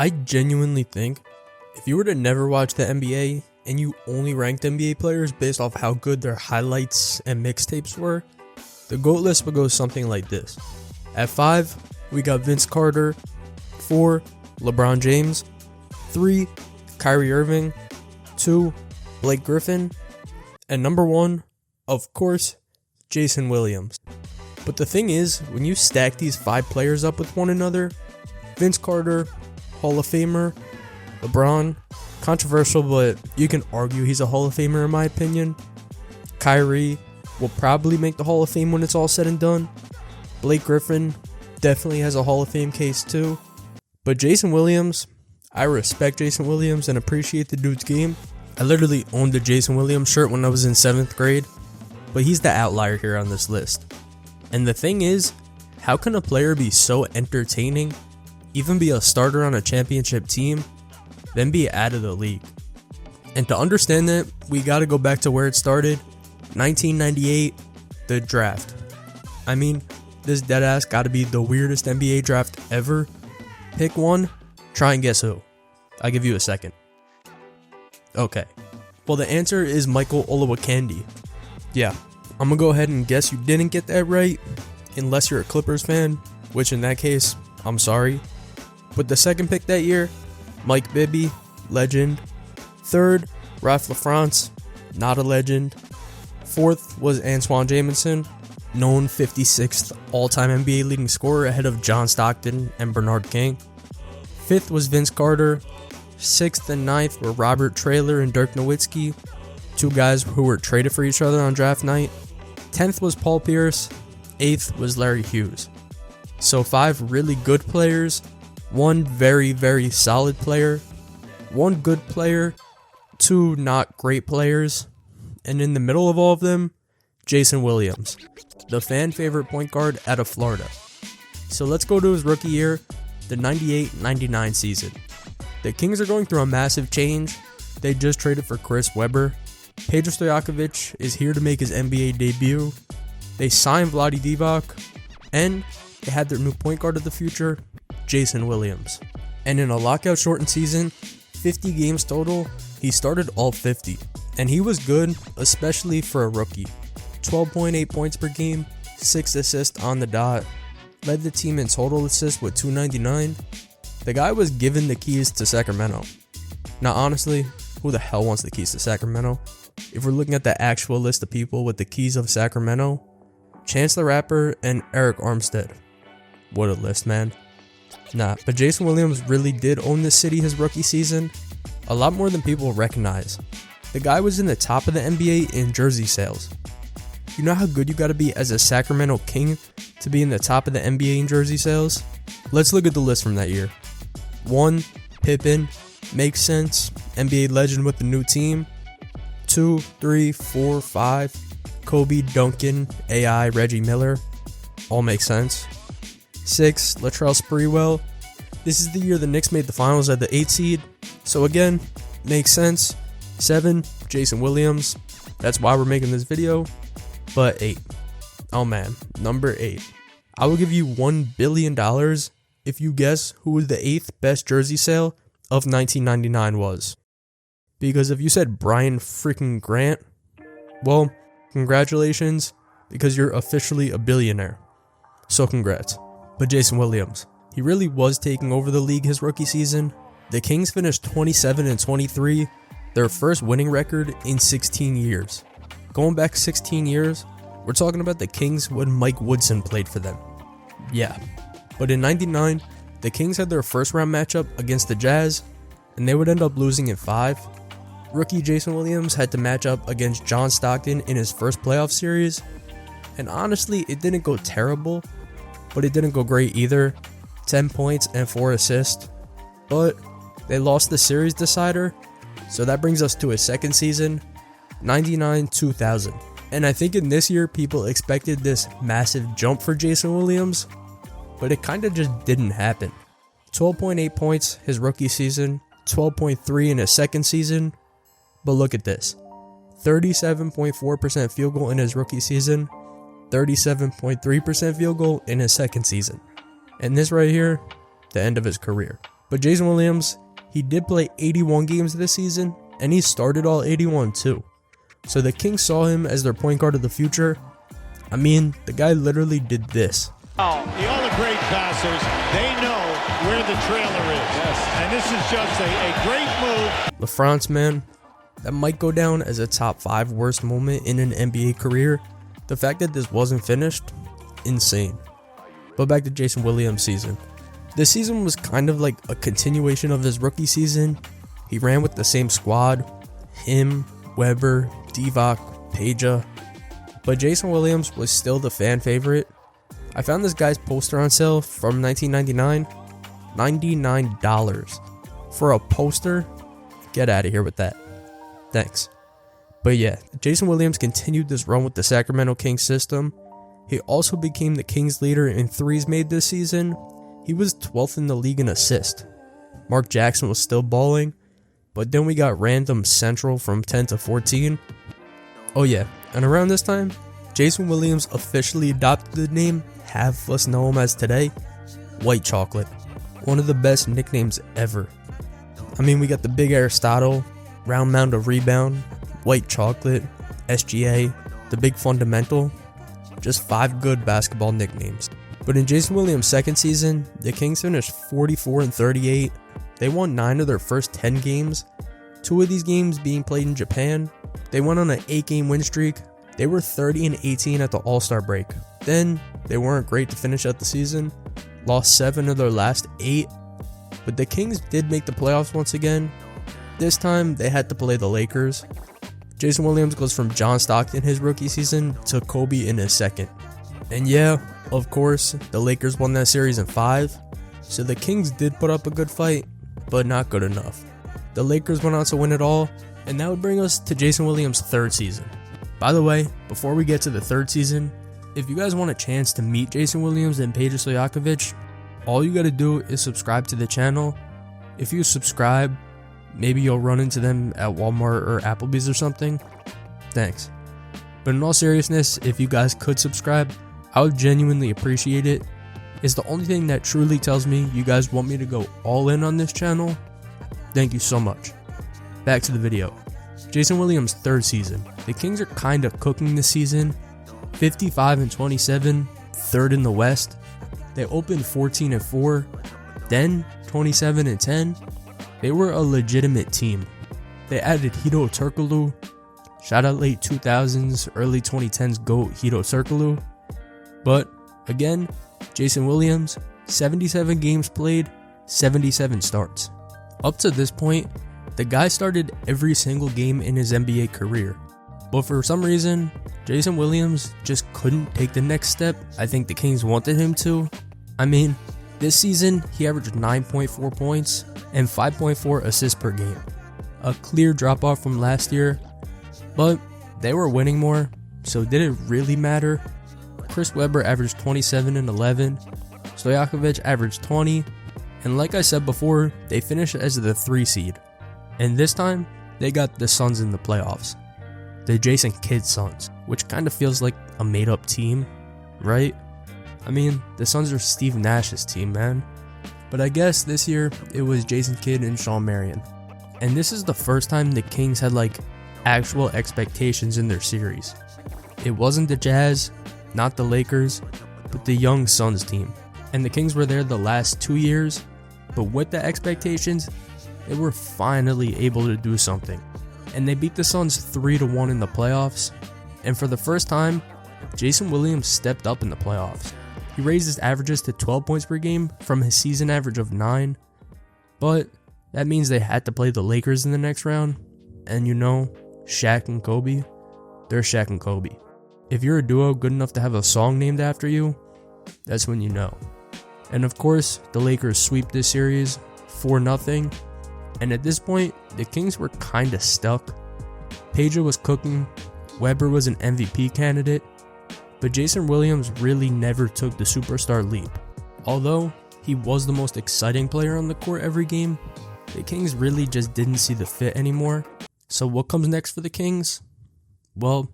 I genuinely think if you were to never watch the NBA and you only ranked NBA players based off how good their highlights and mixtapes were, the GOAT list would go something like this. At 5, we got Vince Carter. 4, LeBron James. 3, Kyrie Irving. 2, Blake Griffin. And number 1, of course, Jason Williams. But the thing is, when you stack these 5 players up with one another, Vince Carter, Hall of Famer, LeBron, controversial, but you can argue he's a Hall of Famer in my opinion. Kyrie will probably make the Hall of Fame when it's all said and done. Blake Griffin definitely has a Hall of Fame case too. But Jason Williams, I respect Jason Williams and appreciate the dude's game. I literally owned a Jason Williams shirt when I was in 7th grade, but he's the outlier here on this list. And the thing is, how can a player be so entertaining, even be a starter on a championship team, then be out of the league? And to understand that, we gotta go back to where it started, 1998, the draft. I mean, this deadass gotta be the weirdest NBA draft ever. Pick one, try and guess who. I'll give you a second. Okay, well the answer is Michael Olowokandi. Yeah, I'm gonna go ahead and guess you didn't get that right, unless you're a Clippers fan, which in that case, I'm sorry. But the second pick that year, Mike Bibby, legend. 3rd, Ralph LaFrance, not a legend. 4th was Antoine Jamison, known 56th all-time NBA leading scorer ahead of John Stockton and Bernard King. 5th was Vince Carter. 6th and 9th were Robert Traylor and Dirk Nowitzki, 2 guys who were traded for each other on draft night. 10th was Paul Pierce. 8th was Larry Hughes. So 5 really good players, 1 very, very solid player, 1 good player, 2 not great players, and in the middle of all of them, Jason Williams, the fan favorite point guard out of Florida. So let's go to his rookie year, the 98-99 season. The Kings are going through a massive change. They just traded for Chris Webber. Peja Stojakovic is here to make his NBA debut. They signed Vlade Divac, and they had their new point guard of the future, Jason Williams. And in a lockout-shortened season, 50 games total, he started all 50. And he was good, especially for a rookie. 12.8 points per game, 6 assists on the dot, led the team in total assists with 299. The guy was given the keys to Sacramento. Now honestly, who the hell wants the keys to Sacramento? If we're looking at the actual list of people with the keys of Sacramento, Chance the Rapper and Eric Armstead. What a list, man. Nah, but Jason Williams really did own this city his rookie season, a lot more than people recognize. The guy was in the top of the NBA in jersey sales. You know how good you gotta be as a Sacramento King to be in the top of the NBA in jersey sales? Let's look at the list from that year. 1, Pippen, makes sense, NBA legend with the new team. 2, 3, 4, 5, Kobe, Duncan, AI, Reggie Miller, all make sense. 6, Latrell Sprewell. This is the year the Knicks made the finals at the 8th seed, so again, makes sense. 7, Jason Williams, that's why we're making this video. But 8, oh man, number 8. I will give you $1 billion if you guess who the 8th best jersey sale of 1999 was. Because if you said Brian freaking Grant, well, congratulations, because you're officially a billionaire. So congrats. But Jason Williams, he really was taking over the league his rookie season. The Kings finished 27-23, their first winning record in 16 years. Going back 16 years, we're talking about the Kings when Mike Woodson played for them. Yeah. But in 99, the Kings had their first round matchup against the Jazz, and they would end up losing in 5. Rookie Jason Williams had to match up against John Stockton in his first playoff series, and honestly, it didn't go terrible, but it didn't go great either. 10 points and 4 assists, but they lost the series decider, so that brings us to his second season, 99-2000. And I think in this year, people expected this massive jump for Jason Williams, but it kind of just didn't happen. 12.8 points his rookie season, 12.3 in his second season, but look at this. 37.4% field goal in his rookie season, 37.3% field goal in his second season. And this right here, the end of his career. But Jason Williams, he did play 81 games this season, and he started all 81 too. So the Kings saw him as their point guard of the future. I mean, the guy literally did this. All the great passers, they know where the trailer is. Yes. And this is just a great move. LaFrance, man, that might go down as a top 5 worst moment in an NBA career. The fact that this wasn't finished, insane. But back to Jason Williams' season. This season was kind of like a continuation of his rookie season. He ran with the same squad, him, Webber, Divac, Peja. But Jason Williams was still the fan favorite. I found this guy's poster on sale from 1999, $99 for a poster. Get out of here with that. Thanks. But yeah, Jason Williams continued this run with the Sacramento Kings system. He also became the Kings leader in threes made this season. He was 12th in the league in assists. Mark Jackson was still balling, but then we got random Central from 10 to 14. Oh yeah, and around this time, Jason Williams officially adopted the name half of us know him as today, White Chocolate. One of the best nicknames ever. I mean, we got the Big Aristotle, Round Mound of Rebound, White Chocolate, SGA, the Big Fundamental. Just 5 good basketball nicknames. But in Jason Williams' second season, the Kings finished 44-38. They won 9 of their first 10 games, 2 of these games being played in Japan. They went on an 8-game win streak. They were 30-18 at the All-Star break. Then, they weren't great to finish out the season, lost 7 of their last 8. But the Kings did make the playoffs once again. This time, they had to play the Lakers. Jason Williams goes from John Stockton his rookie season to Kobe in his second. And yeah, of course, the Lakers won that series in 5, so the Kings did put up a good fight, but not good enough. The Lakers went on to win it all, and that would bring us to Jason Williams' third season. By the way, before we get to the third season, if you guys want a chance to meet Jason Williams and Peja Stojakovic, all you gotta do is subscribe to the channel. If you subscribe, maybe you'll run into them at Walmart or Applebee's or something. Thanks. But in all seriousness, if you guys could subscribe, I would genuinely appreciate it. It's the only thing that truly tells me you guys want me to go all in on this channel. Thank you so much. Back to the video. Jason Williams' third season. The Kings are kind of cooking this season. 55-27, third in the West. They opened 14-4, then 27-10. They were a legitimate team. They added Hedo Turkoglu. Shout out late 2000s, early 2010s GOAT Hedo Turkoglu. But again, Jason Williams, 77 games played, 77 starts. Up to this point, the guy started every single game in his NBA career. But for some reason, Jason Williams just couldn't take the next step I think the Kings wanted him to. I mean, this season, he averaged 9.4 points and 5.4 assists per game. A clear drop off from last year, but they were winning more, so did it really matter? Chris Webber averaged 27 and 11, Stojakovic averaged 20, and like I said before, they finished as the 3 seed. And this time, they got the Suns in the playoffs. The Jason Kidd Suns, which kind of feels like a made up team, right? I mean, the Suns are Steve Nash's team, man. But I guess this year, it was Jason Kidd and Shawn Marion. And this is the first time the Kings had like actual expectations in their series. It wasn't the Jazz, not the Lakers, but the young Suns team. And the Kings were there the last 2 years, but with the expectations, they were finally able to do something. And they beat the Suns 3-1 in the playoffs. And for the first time, Jason Williams stepped up in the playoffs. He raised his averages to 12 points per game from his season average of 9. But that means they had to play the Lakers in the next round. And you know, Shaq and Kobe, they're Shaq and Kobe. If you're a duo good enough to have a song named after you, that's when you know. And of course, the Lakers sweep this series 4-0. And at this point, the Kings were kinda stuck. Peja was cooking, Webber was an MVP candidate, but Jason Williams really never took the superstar leap. Although he was the most exciting player on the court every game, the Kings really just didn't see the fit anymore. So what comes next for the Kings? Well,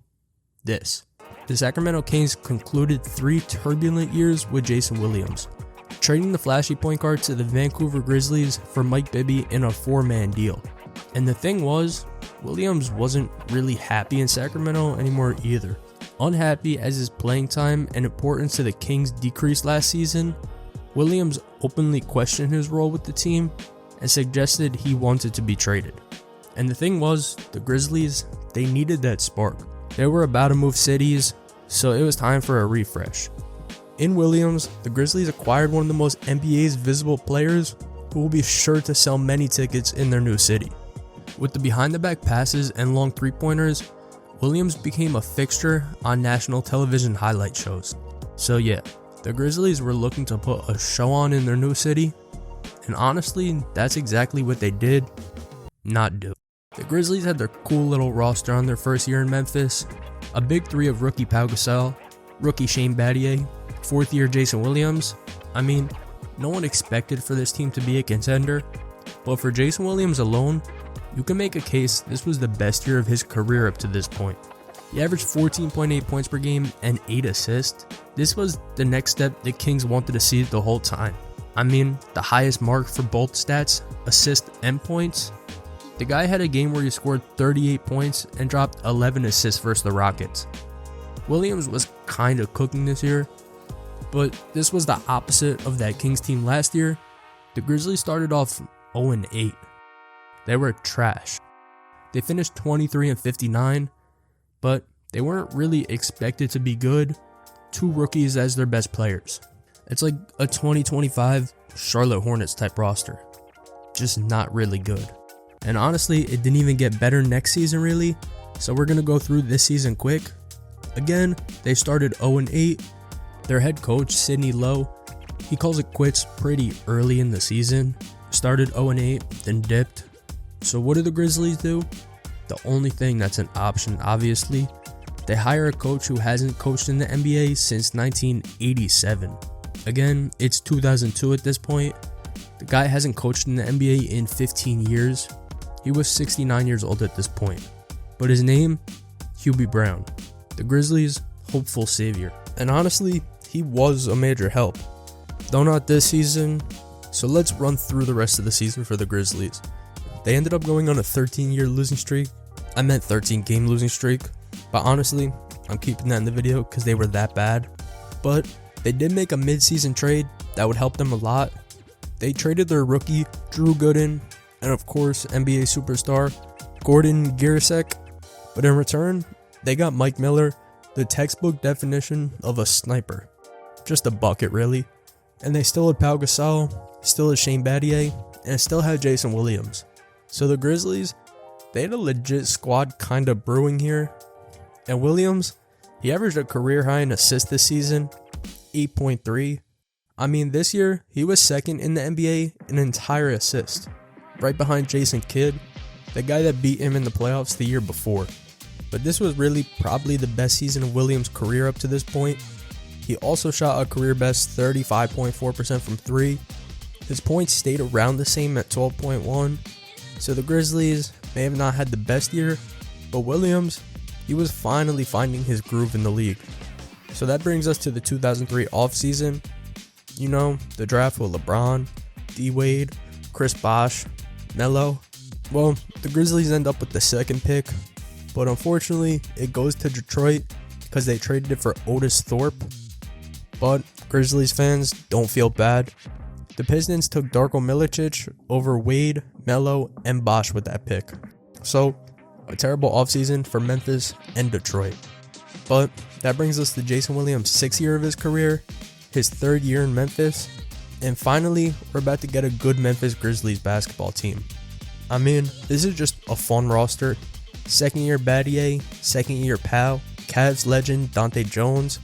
this. The Sacramento Kings concluded 3 turbulent years with Jason Williams. trading the flashy point guard to the Vancouver Grizzlies for Mike Bibby in a 4-man deal. And the thing was, Williams wasn't really happy in Sacramento anymore either. Unhappy as his playing time and importance to the Kings decreased last season, Williams openly questioned his role with the team and suggested he wanted to be traded. And the thing was, the Grizzlies, they needed that spark. They were about to move cities, so it was time for a refresh. In Williams, the Grizzlies acquired one of the most NBA's visible players who will be sure to sell many tickets in their new city. With the behind-the-back passes and long three-pointers, Williams became a fixture on national television highlight shows. So yeah, the Grizzlies were looking to put a show on in their new city, and honestly, that's exactly what they did not do. The Grizzlies had their cool little roster on their first year in Memphis, a big three of rookie Pau Gasol, rookie Shane Battier, fourth year Jason Williams. I mean, no one expected for this team to be a contender, but for Jason Williams alone, you can make a case this was the best year of his career up to this point. He averaged 14.8 points per game and 8 assists. This was the next step the Kings wanted to see the whole time. I mean, the highest mark for both stats, assists and points. The guy had a game where he scored 38 points and dropped 11 assists versus the Rockets. Williams was kinda cooking this year, but this was the opposite of that Kings team last year. The Grizzlies started off 0-8. They were trash. They finished 23-59, but they weren't really expected to be good. 2 rookies as their best players. It's like a 2025 Charlotte Hornets type roster. Just not really good. And honestly, it didn't even get better next season really, so we're going to go through this season quick. Again, they started 0-8. Their head coach, Sidney Lowe, he calls it quits pretty early in the season. Started 0-8, then dipped. So what do the Grizzlies do? The only thing that's an option, obviously. They hire a coach who hasn't coached in the NBA since 1987. Again, it's 2002 at this point. The guy hasn't coached in the NBA in 15 years. He was 69 years old at this point. But his name? Hubie Brown. The Grizzlies' hopeful savior. And honestly, he was a major help. Though not this season. So let's run through the rest of the season for the Grizzlies. They ended up going on a 13-year losing streak. I meant 13-game losing streak. But honestly, I'm keeping that in the video because they were that bad. But they did make a mid-season trade that would help them a lot. They traded their rookie, Drew Gooden, and of course, NBA superstar, Gordon Girasek. But in return, they got Mike Miller, the textbook definition of a sniper. Just a bucket, really. And they still had Pau Gasol, still had Shane Battier, and still had Jason Williams. So the Grizzlies, they had a legit squad kind of brewing here. And Williams, he averaged a career high in assists this season, 8.3. I mean, this year, he was second in the NBA in entire assist, right behind Jason Kidd, the guy that beat him in the playoffs the year before. But this was really probably the best season of Williams' career up to this point. He also shot a career best 35.4% from 3. His points stayed around the same at 12.1. So the Grizzlies may have not had the best year, but Williams, he was finally finding his groove in the league. So that brings us to the 2003 offseason. You know, the draft with LeBron, D-Wade, Chris Bosh, Melo. Well, the Grizzlies end up with the second pick, but unfortunately, it goes to Detroit because they traded it for Otis Thorpe. But Grizzlies fans, don't feel bad. The Pistons took Darko Milicic over Wade, Melo, and Bosh with that pick. So, a terrible offseason for Memphis and Detroit. But that brings us to Jason Williams' 6th year of his career, his 3rd year in Memphis, and finally, we're about to get a good Memphis Grizzlies basketball team. I mean, this is just a fun roster. 2nd year Battier, 2nd year Pau, Cavs legend Dante Jones,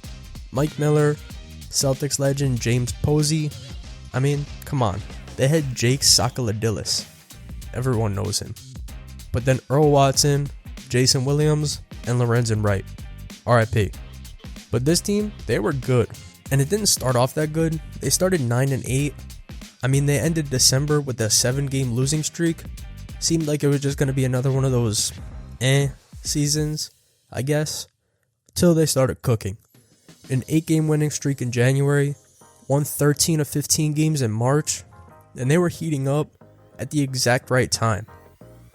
Mike Miller, Celtics legend James Posey. I mean, come on, they had Jake Sakaladilis. Everyone knows him. But then Earl Watson, Jason Williams, and Lorenzen Wright. RIP. But this team, they were good. And it didn't start off that good. They started 9-8. I mean, they ended December with a 7-game losing streak. Seemed like it was just going to be another one of those seasons, I guess. Till they started cooking. An 8-game winning streak in January, won 13 of 15 games in March, and they were heating up at the exact right time.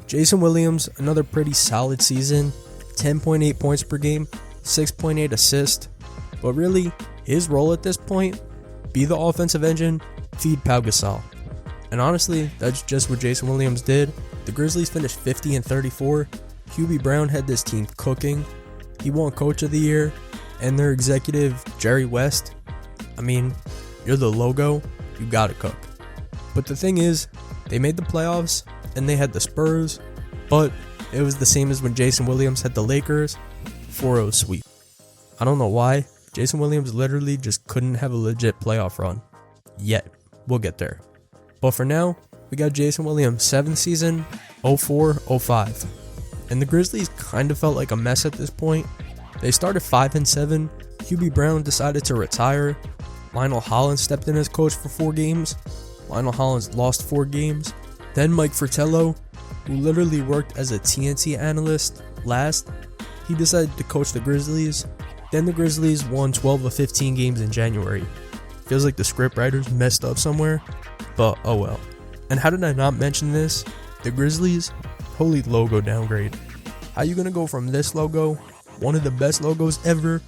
Jason Williams, another pretty solid season, 10.8 points per game, 6.8 assists, but really, his role at this point, be the offensive engine, feed Pau Gasol. And honestly, that's just what Jason Williams did. The Grizzlies finished 50 and 34. Hubie Brown had this team cooking. He won Coach of the Year, and their executive, Jerry West, I mean, you're the logo, you gotta cook. But the thing is, they made the playoffs, and they had the Spurs, but it was the same as when Jason Williams had the Lakers, 4-0 sweep. I don't know why, Jason Williams literally just couldn't have a legit playoff run. Yet. We'll get there. But for now, we got Jason Williams' 7th season, 04-05. And the Grizzlies kind of felt like a mess at this point. They started 5-7. Hubie Brown decided to retire. Lionel Hollins stepped in as coach for 4 games. Lionel Hollins lost 4 games. Then Mike Fratello, who literally worked as a TNT analyst last, he decided to coach the Grizzlies. Then the Grizzlies won 12 of 15 games in January. Feels like the scriptwriters messed up somewhere, but oh well. And how did I not mention this? The Grizzlies, holy logo downgrade. How you gonna go from this logo, one of the best logos ever,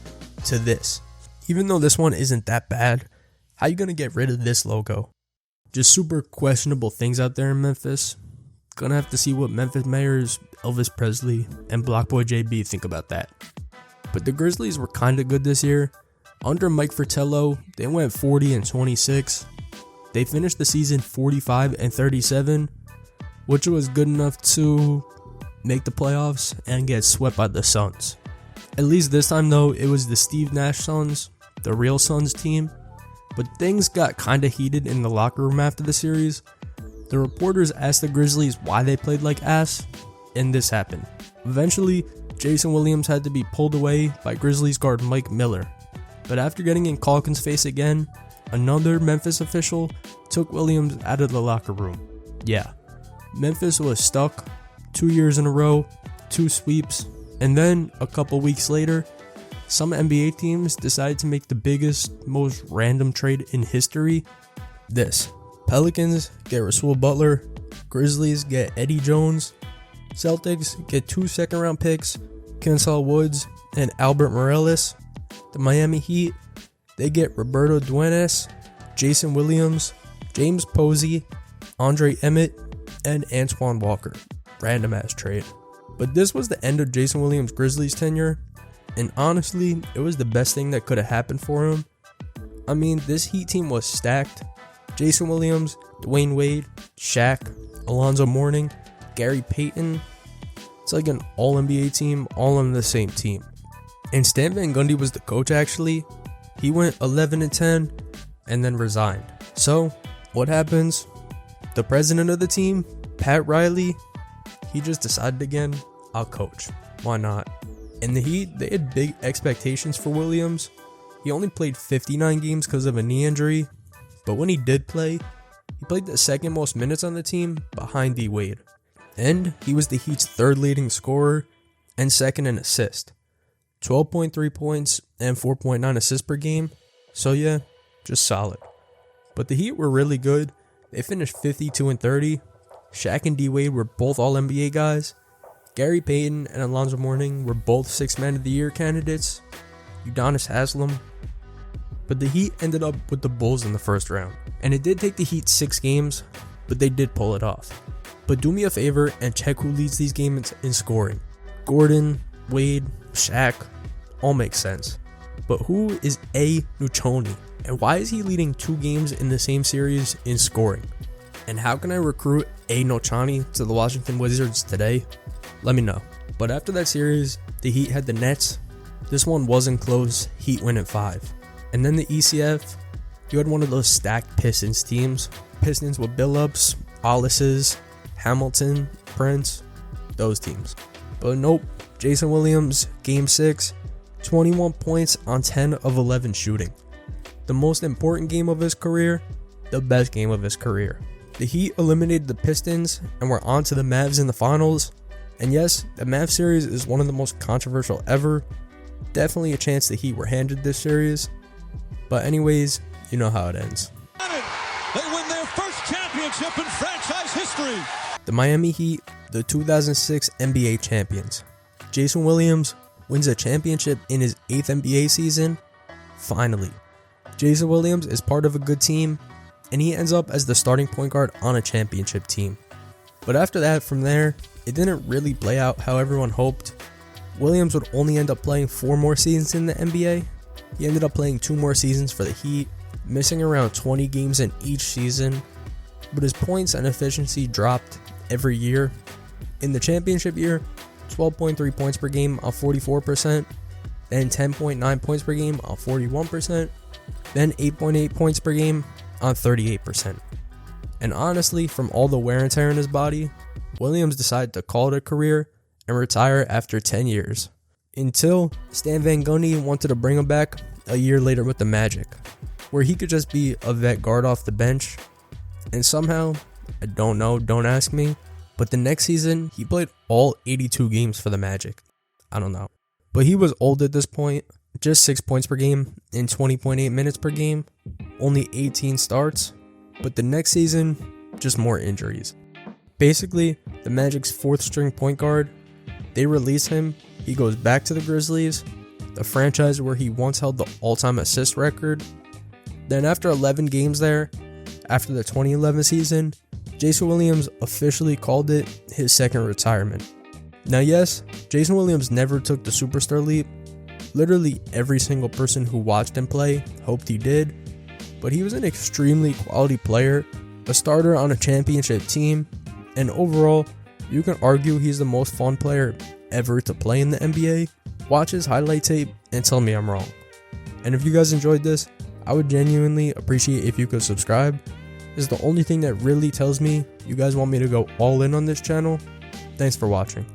to this? Even though this one isn't that bad, how you gonna get rid of this logo? Just super questionable things out there in Memphis. Gonna have to see what Memphis mayors Elvis Presley and Blockboy JB think about that. But the Grizzlies were kinda good this year. Under Mike Fratello, they went 40 and 26. They finished the season 45 and 37, which was good enough to make the playoffs and get swept by the Suns. At least this time though, it was the Steve Nash Suns, the real Suns team. But things got kinda heated in the locker room after the series. The reporters asked the Grizzlies why they played like ass, and this happened. Eventually, Jason Williams had to be pulled away by Grizzlies guard Mike Miller. But after getting in Calkins' face again, another Memphis official took Williams out of the locker room. Yeah, Memphis was stuck 2 years in a row, 2 sweeps, and then a couple weeks later, some NBA teams decided to make the biggest, most random trade in history. This. Pelicans get Rasul Butler, Grizzlies get Eddie Jones, Celtics get 2 second-round picks, Kenzel Woods and Albert Morales. The Miami Heat, they get Roberto Duenas, Jason Williams, James Posey, Andre Emmett, and Antoine Walker. Random ass trade. But this was the end of Jason Williams' Grizzlies tenure, and honestly, it was the best thing that could have happened for him. I mean, this Heat team was stacked. Jason Williams, Dwayne Wade, Shaq, Alonzo Mourning, Gary Payton. It's like an all-NBA team, all on the same team. And Stan Van Gundy was the coach actually. He went 11-10 and then resigned. So, what happens? The president of the team, Pat Riley, he just decided again, I'll coach. Why not? And the Heat, they had big expectations for Williams. He only played 59 games because of a knee injury. But when he did play, he played the second most minutes on the team behind D Wade. And he was the Heat's 3rd leading scorer and 2nd in assist. 12.3 points and 4.9 assists per game. So yeah, just solid. But the Heat were really good. They finished 52 and 30. Shaq and D Wade were both all NBA guys. Gary Payton and Alonzo Mourning were both 6th Man of the Year candidates. Udonis Haslem. But the Heat ended up with the Bulls in the first round. And it did take the Heat 6 games, but they did pull it off. But do me a favor and check who leads these games in scoring. Gordon, Wade, Shaq, all make sense. But who is A. Nuchoni? And why is he leading 2 games in the same series in scoring? And how can I recruit A. Nuchoni to the Washington Wizards today? Let me know. But after that series, the Heat had the Nets. This one wasn't close. Heat win at 5. And then the ECF, you had one of those stacked Pistons teams. Pistons with Billups, Hollises, Hamilton, Prince, those teams. But nope, Jason Williams, Game 6, 21 points on 10 of 11 shooting. The most important game of his career, the best game of his career. The Heat eliminated the Pistons and were on to the Mavs in the finals. And yes, the Mavs series is one of the most controversial ever. Definitely a chance the Heat were handed this series. But anyways, you know how it ends. They win their first championship in franchise history. The Miami Heat, the 2006 NBA champions. Jason Williams wins a championship in his 8th NBA season. Finally. Jason Williams is part of a good team, and he ends up as the starting point guard on a championship team. But after that, from there, it didn't really play out how everyone hoped. Williams would only end up playing 4 more seasons in the NBA. He ended up playing 2 more seasons for the Heat, missing around 20 games in each season, but his points and efficiency dropped every year. In the championship year, 12.3 points per game on 44%, then 10.9 points per game on 41%, then 8.8 points per game on 38%. And honestly, from all the wear and tear in his body, Williams decided to call it a career and retire after 10 years. Until Stan Van Gundy wanted to bring him back a year later with the Magic, where he could just be a vet guard off the bench. And somehow, I don't know, don't ask me, but the next season, he played all 82 games for the Magic. I don't know. But he was old at this point, just 6 points per game in 20.8 minutes per game, only 18 starts, but the next season, just more injuries. Basically, the Magic's 4th string point guard, they release him, he goes back to the Grizzlies, the franchise where he once held the all-time assist record. Then after 11 games there, after the 2011 season, Jason Williams officially called it his second retirement. Now yes, Jason Williams never took the superstar leap. Literally every single person who watched him play hoped he did, but he was an extremely quality player, a starter on a championship team, and overall, you can argue he's the most fun player ever to play in the NBA. Watch his highlight tape and tell me I'm wrong. And if you guys enjoyed this, I would genuinely appreciate if you could subscribe. This is the only thing that really tells me you guys want me to go all in on this channel. Thanks for watching.